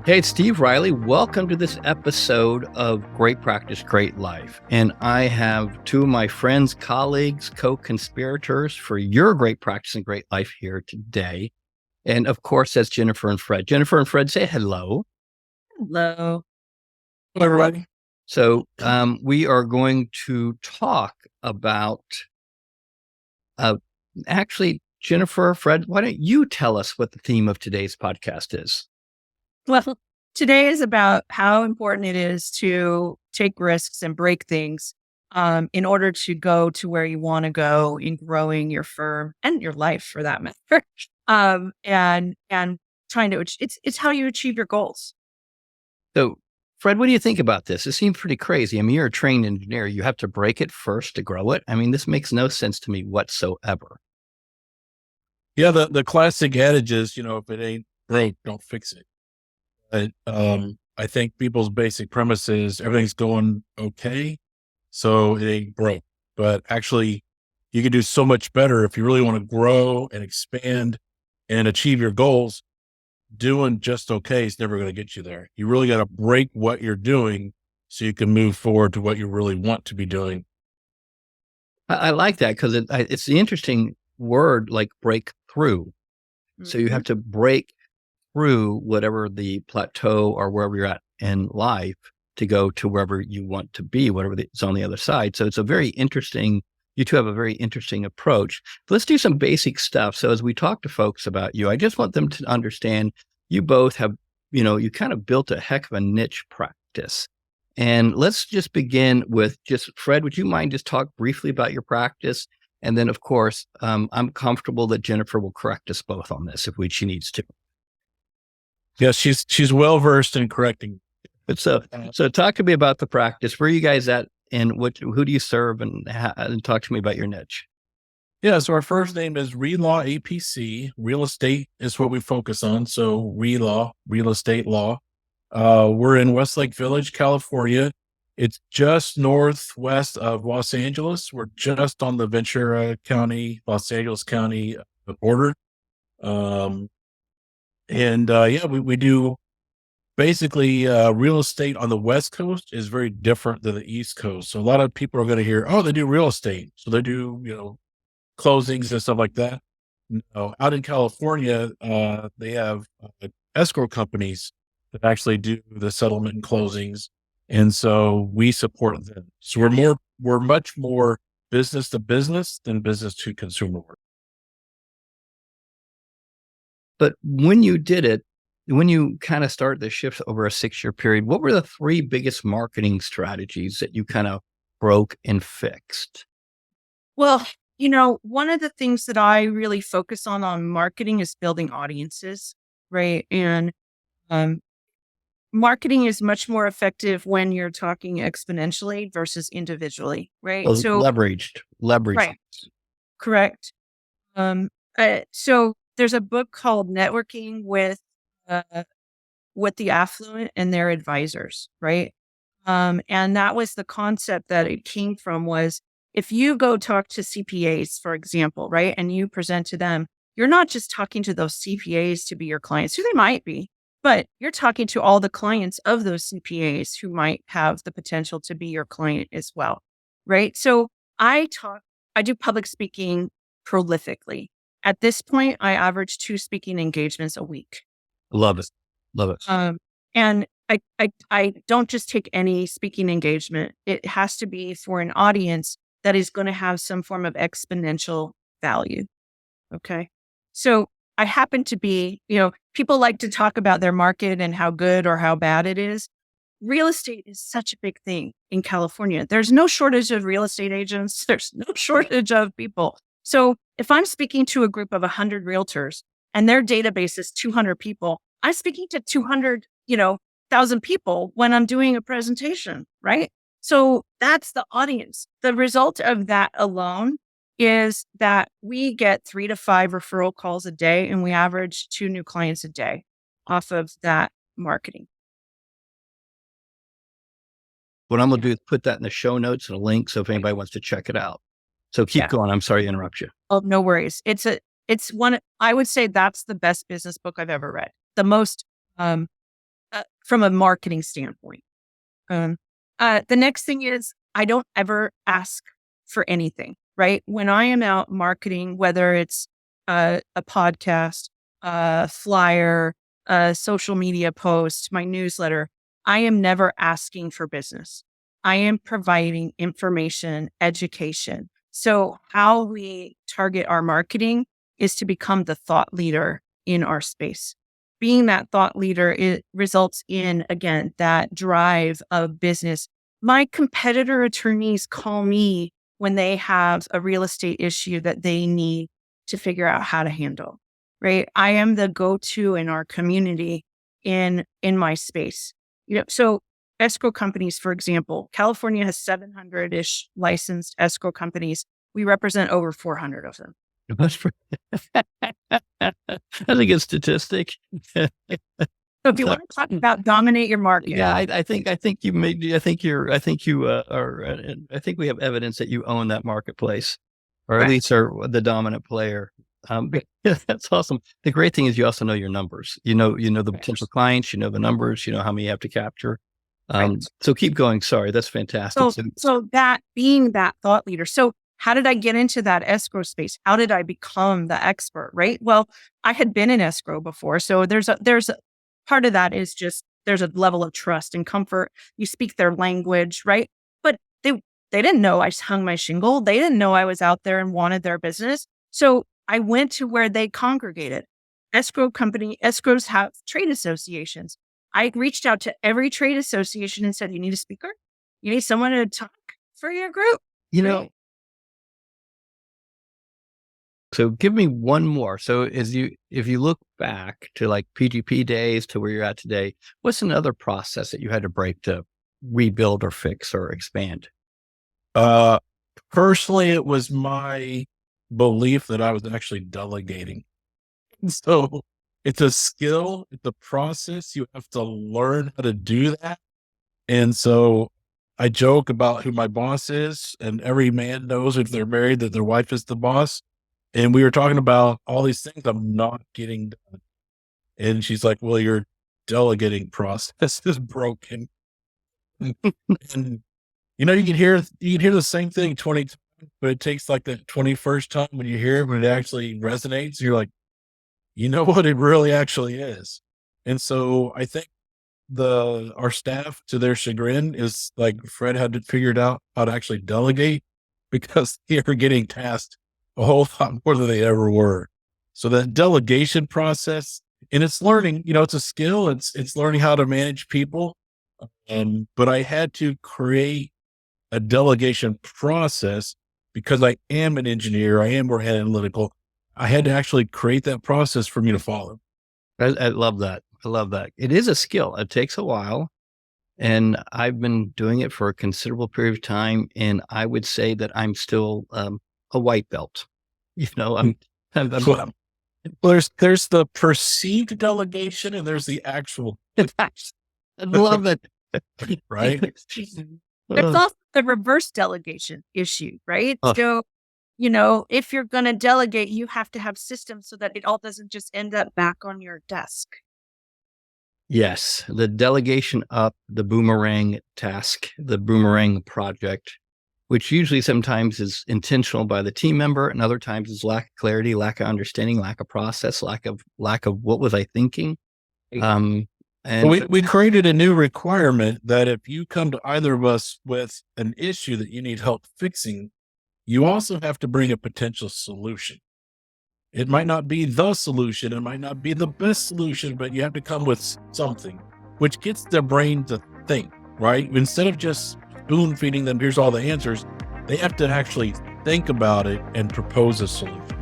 Hey, it's Steve Riley. Welcome to this episode of Great Practice, Great Life. And I have two of my friends, colleagues, co-conspirators for your great practice and great life here today. And of course, that's Jennifer and Fred. Jennifer and Fred, say hello. Hello. Hello, everybody. So we are going to talk about, actually, Jennifer, Fred, why don't you tell us what the theme of today's podcast is? Well, today is about how important it is to take risks and break things in order to go to where you want to go in growing your firm and your life, for that matter. And trying to it's how you achieve your goals. So, Fred, what do you think about this? It seems pretty crazy. I mean, you're a trained engineer. You have to break it first to grow it. I mean, this makes no sense to me whatsoever. Yeah, the classic adage is, if it ain't broke, don't fix it. I think people's basic premise is everything's going okay, so it ain't broke. But actually, you can do so much better if you really want to grow and expand and achieve your goals. Doing just okay is never going to get you there. You really got to break what you're doing so you can move forward to what you really want to be doing. I like that because it's the interesting word, like breakthrough. So you have to break through whatever the plateau or wherever you're at in life to go to wherever you want to be, whatever is on the other side. So it's a very interesting, you two have a very interesting approach. Let's do some basic stuff. So as we talk to folks about you, I just want them to understand you both have, you kind of built a heck of a niche practice. And let's just begin with Fred, would you mind just talk briefly about your practice? And then of course, I'm comfortable that Jennifer will correct us both on this if she needs to. Yes, she's well-versed in correcting. But so talk to me about the practice. Where are you guys at and who do you serve and talk to me about your niche? Yeah. So our first name is ReLaw APC. Real estate is what we focus on. So ReLaw, real estate law. We're in Westlake Village, California. It's just northwest of Los Angeles. We're just on the Ventura County, Los Angeles County border. We do basically real estate on the West Coast is very different than the East Coast. So a lot of people are going to hear, oh, they do real estate. So they do, closings and stuff like that. No, out in California, they have escrow companies that actually do the settlement and closings. And so we support them. So we're much more business to business than business to consumer work. But when you did it, when you kind of started the shift over a 6-year period, what were the 3 biggest marketing strategies that you kind of broke and fixed? Well, one of the things that I really focus on marketing is building audiences, right? And marketing is much more effective when you're talking exponentially versus individually, right? Well, so leveraged. Right. Correct. So there's a book called Networking with the Affluent and Their Advisors, right? And that was the concept that it came from was if you go talk to CPAs, for example, right? And you present to them, you're not just talking to those CPAs to be your clients, who they might be, but you're talking to all the clients of those CPAs who might have the potential to be your client as well, right? So I do public speaking prolifically. At this point, I average 2 speaking engagements a week. Love it. And I don't just take any speaking engagement. It has to be for an audience that is going to have some form of exponential value. Okay. So I happen to be, people like to talk about their market and how good or how bad it is. Real estate is such a big thing in California. There's no shortage of real estate agents. There's no shortage of people. So if I'm speaking to a group of 100 realtors and their database is 200 people, I'm speaking to 200,000 people when I'm doing a presentation, right? So that's the audience. The result of that alone is that we get 3 to 5 referral calls a day, and we average 2 new clients a day off of that marketing. What I'm going to do is put that in the show notes and a link. So if anybody wants to check it out. So keep going. I'm sorry to interrupt you. Oh, no worries. It's one, I would say that's the best business book I've ever read. The most from a marketing standpoint. The next thing is I don't ever ask for anything, right? When I am out marketing, whether it's a podcast, a flyer, a social media post, my newsletter, I am never asking for business. I am providing information, education. So how we target our marketing is to become the thought leader in our space. Being that thought leader, it results in, again, that drive of business. My competitor attorneys call me when they have a real estate issue that they need to figure out how to handle, right? I am the go-to in our community in my space. So escrow companies, for example, California has 700-ish licensed escrow companies. We represent over 400 of them. That's a good statistic. So if you want to talk about dominate your market, yeah, I think we have evidence that you own that marketplace, or at least are the dominant player. That's awesome. The great thing is you also know your numbers. You know the potential clients. You know the numbers. You know how many you have to capture. So keep going. Sorry, that's fantastic. So that being that thought leader. So how did I get into that escrow space? How did I become the expert? Right. Well, I had been in escrow before, so there's a part of that is just there's a level of trust and comfort. You speak their language, right? But they didn't know I hung my shingle. They didn't know I was out there and wanted their business. So I went to where they congregated. Escrows have trade associations. I reached out to every trade association and said, you need a speaker? You need someone to talk for your group? So give me one more. So if you look back to like PGP days to where you're at today, what's another process that you had to break to rebuild or fix or expand? Personally, it was my belief that I was actually delegating. So it's a skill, it's a process. You have to learn how to do that. And so I joke about who my boss is, and every man knows if they're married that their wife is the boss. And we were talking about all these things I'm not getting done. And she's like, well, your delegating process is broken. And you can hear the same thing 20 times, but it takes like the 21st time when you hear it, when it actually resonates, you're like, you know what it really actually is. And so I think our staff, to their chagrin, is like Fred had to figure out how to actually delegate, because they are getting tasked a whole lot more than they ever were. So that delegation process, and it's learning, it's a skill. It's learning how to manage people. But I had to create a delegation process because I am an engineer. I am more analytical. I had to actually create that process for me to follow. I love that. I love that. It is a skill. It takes a while. And I've been doing it for a considerable period of time. And I would say that I'm still a white belt. I'm well, there's the perceived delegation and there's the actual. I love it. Right? There's also the reverse delegation issue, right? So, if you're going to delegate, you have to have systems so that it all doesn't just end up back on your desk. Yes, the delegation up, the boomerang task, the boomerang project, which usually sometimes is intentional by the team member, and other times is lack of clarity, lack of understanding, lack of process, lack of what was I thinking. And we created a new requirement that if you come to either of us with an issue that you need help fixing, you also have to bring a potential solution. It might not be the solution, it might not be the best solution, but you have to come with something, which gets their brain to think, right? Instead of just spoon feeding them, here's all the answers, they have to actually think about it and propose a solution.